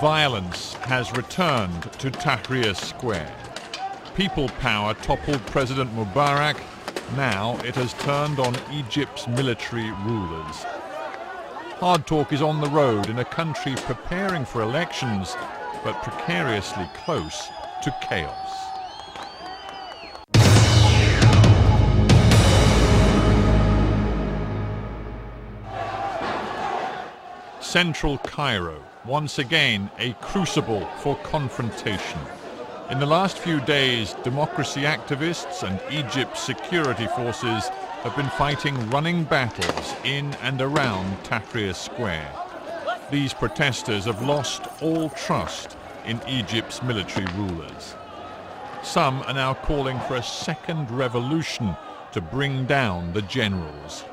Violence has returned to Tahrir Square. People power toppled President Mubarak. Now it has turned on Egypt's military rulers. Hard Talk is on the road in a country preparing for elections, but precariously close to chaos. Central Cairo, once again a crucible for confrontation. In the last few days, democracy activists and Egypt's security forces have been fighting running battles in and around Tahrir Square. These protesters have lost all trust in Egypt's military rulers. Some are now calling for a second revolution to bring down the generals.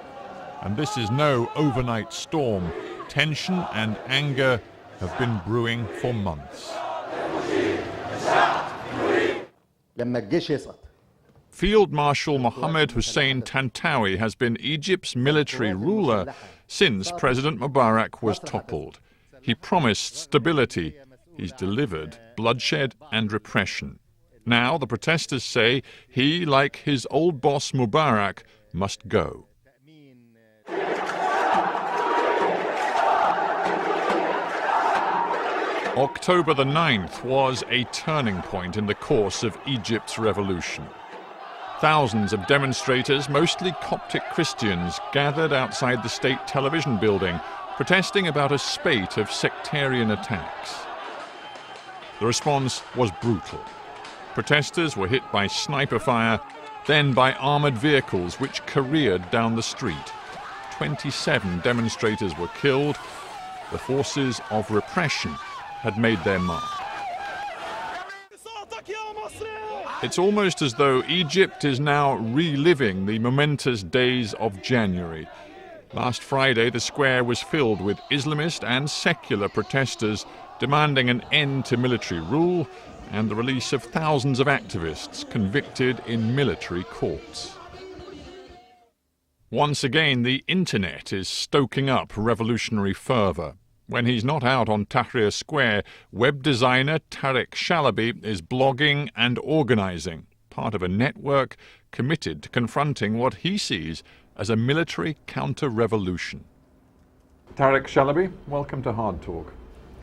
And this is no overnight storm. Tension and anger have been brewing for months. Field Marshal Mohammed Hussein Tantawi has been Egypt's military ruler since President Mubarak was toppled. He promised stability. He's delivered bloodshed and repression. Now the protesters say he, like his old boss Mubarak, must go. October the 9th was a turning point in the course of Egypt's revolution. Thousands of demonstrators, mostly Coptic Christians, gathered outside the state television building, protesting about a spate of sectarian attacks. The response was brutal. Protesters were hit by sniper fire, then by armored vehicles which careered down the street. 27 demonstrators were killed. The forces of repression had made their mark. It's almost as though Egypt is now reliving the momentous days of January. Last Friday, the square was filled with Islamist and secular protesters demanding an end to military rule and the release of thousands of activists convicted in military courts. Once again, the internet is stoking up revolutionary fervour. When he's not out on Tahrir Square, web designer Tarek Shalaby is blogging and organising, part of a network committed to confronting what he sees as a military counter-revolution. Tarek Shalaby, welcome to Hard Talk.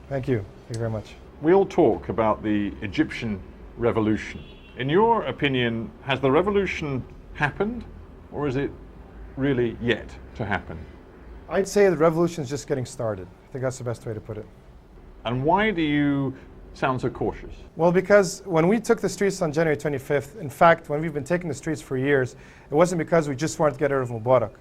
Thank you. Thank you very much. We all talk about the Egyptian revolution. In your opinion, has the revolution happened, or is it really yet to happen? I'd say the revolution is just getting started. I think that's the best way to put it. And why do you sound so cautious? Well, because when we took the streets on January 25th, in fact, when we've been taking the streets for years, it wasn't because we just wanted to get rid of Mubarak.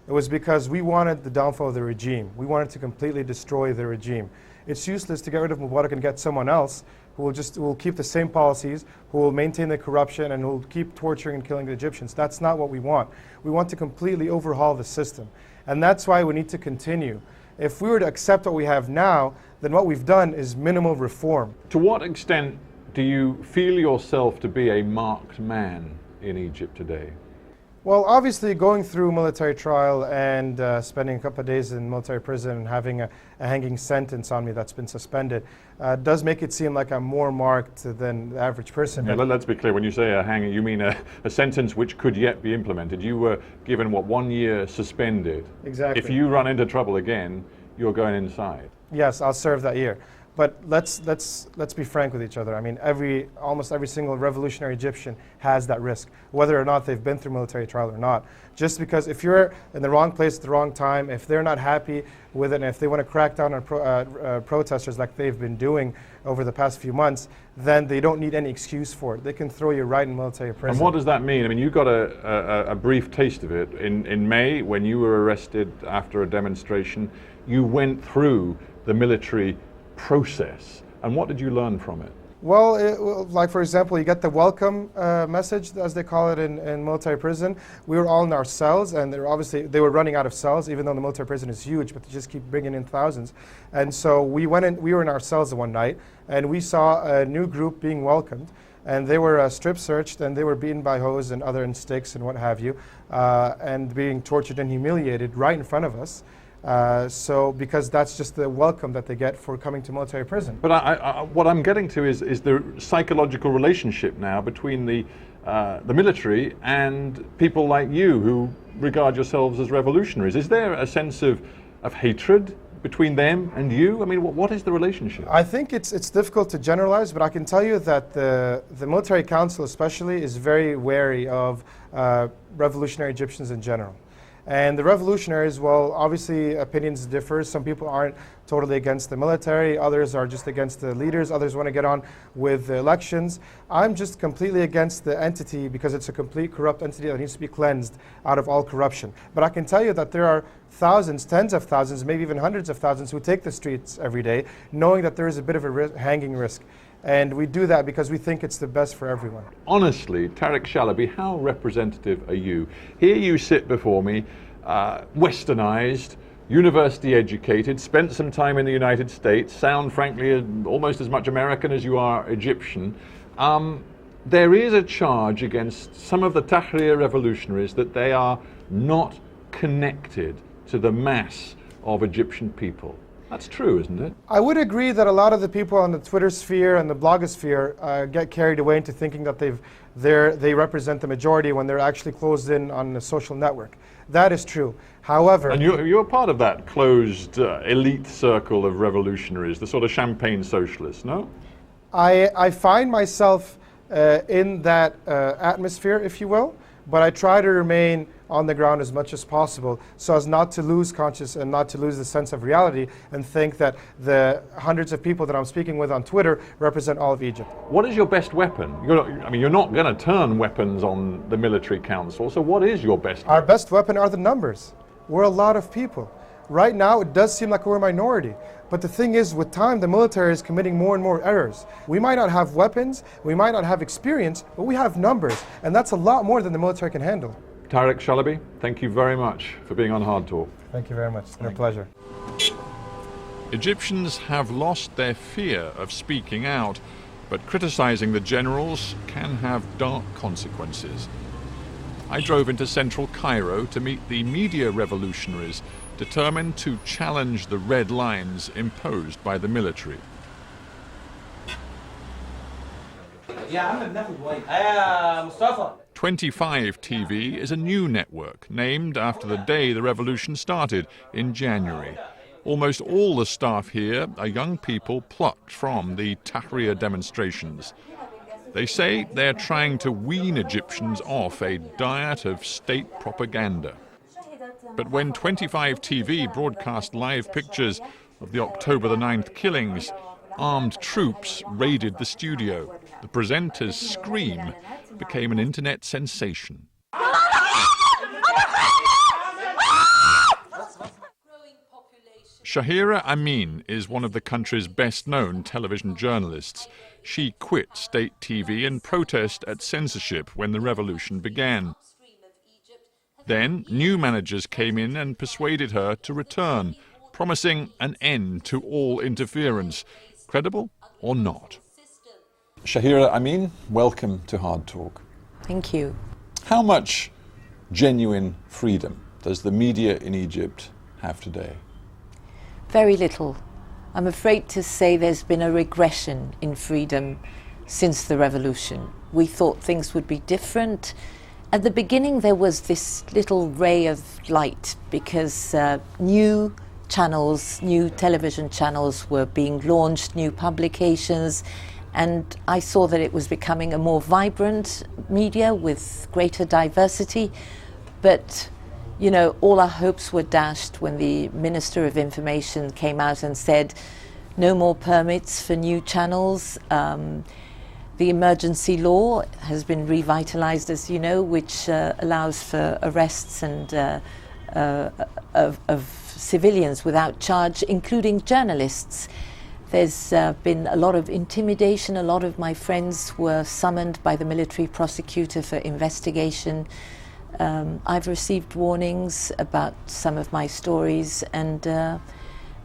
It was because we wanted the downfall of the regime. We wanted to completely destroy the regime. It's useless to get rid of Mubarak and get someone else who will keep the same policies, who will maintain the corruption, and who will keep torturing and killing the Egyptians. That's not what we want. We want to completely overhaul the system. And that's why we need to continue. If we were to accept what we have now, then what we've done is minimal reform. To what extent do you feel yourself to be a marked man in Egypt today? Well, obviously going through military trial and spending a couple of days in military prison and having a hanging sentence on me that's been suspended does make it seem like I'm more marked than the average person. Yeah, let's be clear, when you say a hanging, you mean a sentence which could yet be implemented. You were given, 1 year suspended? Exactly. If you run into trouble again, you're going inside. Yes, I'll serve that year. But let's be frank with each other. I mean, almost every single revolutionary Egyptian has that risk, whether or not they've been through military trial or not. Just because if you're in the wrong place at the wrong time, if they're not happy with it, and if they want to crack down on protesters like they've been doing over the past few months, then they don't need any excuse for it. They can throw you right in military prison. And what does that mean? I mean, you got a brief taste of it. In May, when you were arrested after a demonstration, you went through the military process. And what did you learn from it? Well, like for example, you get the welcome message, as they call it in military prison. We were all in our cells, and they were running out of cells, even though the military prison is huge, but they just keep bringing in thousands. And so we were in our cells one night, and we saw a new group being welcomed, and they were strip searched, and they were beaten by hose and sticks and what have you, and being tortured and humiliated right in front of us. Because that's just the welcome that they get for coming to military prison. But what I'm getting to is the psychological relationship now between the military and people like you who regard yourselves as revolutionaries. Is there a sense of hatred between them and you? I mean, what is the relationship? I think it's difficult to generalize, but I can tell you that the military council especially is very wary of revolutionary Egyptians in general. And the revolutionaries, well, obviously opinions differ. Some people aren't totally against the military, others are just against the leaders, others want to get on with the elections. I'm just completely against the entity because it's a complete corrupt entity that needs to be cleansed out of all corruption. But I can tell you that there are thousands, tens of thousands, maybe even hundreds of thousands who take the streets every day, knowing that there is a bit of a hanging risk. And we do that because we think it's the best for everyone. Honestly, Tarek Shalaby, how representative are you? Here you sit before me, westernized, university educated, spent some time in the United States, sound frankly almost as much American as you are Egyptian. There is a charge against some of the Tahrir revolutionaries that they are not connected to the mass of Egyptian people. That's true, isn't it? I would agree that a lot of the people on the Twitter sphere and the blogosphere get carried away into thinking that they represent the majority when they're actually closed in on a social network. That is true. However... And you're part of that closed elite circle of revolutionaries, the sort of champagne socialists, no? I find myself in that atmosphere, if you will, but I try to remain on the ground as much as possible so as not to lose conscious and not to lose the sense of reality and think that the hundreds of people that I'm speaking with on Twitter represent all of Egypt. What is your best weapon? You're not going to turn weapons on the military council, so what is your best weapon? Our best weapon are the numbers. We're a lot of people. Right now it does seem like we're a minority, but the thing is, with time the military is committing more and more errors. We might not have weapons, we might not have experience, but we have numbers, and that's a lot more than the military can handle. Tarek Shalaby, thank you very much for being on Hard Talk. Thank you very much. It's been a pleasure. Egyptians have lost their fear of speaking out, but criticizing the generals can have dark consequences. I drove into central Cairo to meet the media revolutionaries determined to challenge the red lines imposed by the military. 25 TV is a new network named after the day the revolution started in January. Almost all the staff here are young people plucked from the Tahrir demonstrations. They say they're trying to wean Egyptians off a diet of state propaganda. But when 25 TV broadcast live pictures of the October the 9th killings, armed troops raided the studio. The presenter's scream became an internet sensation. Shahira Amin is one of the country's best-known television journalists. She quit state TV in protest at censorship when the revolution began. Then, new managers came in and persuaded her to return, promising an end to all interference. Credible or not? Shahira Amin, welcome to Hard Talk. Thank you. How much genuine freedom does the media in Egypt have today? Very little. I'm afraid to say there's been a regression in freedom since the revolution. We thought things would be different. At the beginning there was this little ray of light because new channels, new television channels were being launched, new publications, and I saw that it was becoming a more vibrant media with greater diversity. But you know, all our hopes were dashed when the Minister of Information came out and said no more permits for new channels. The emergency law has been revitalized, as you know, which allows for arrests and of civilians without charge, including journalists. There's been a lot of intimidation. A lot of my friends were summoned by the military prosecutor for investigation. I've received warnings about some of my stories, and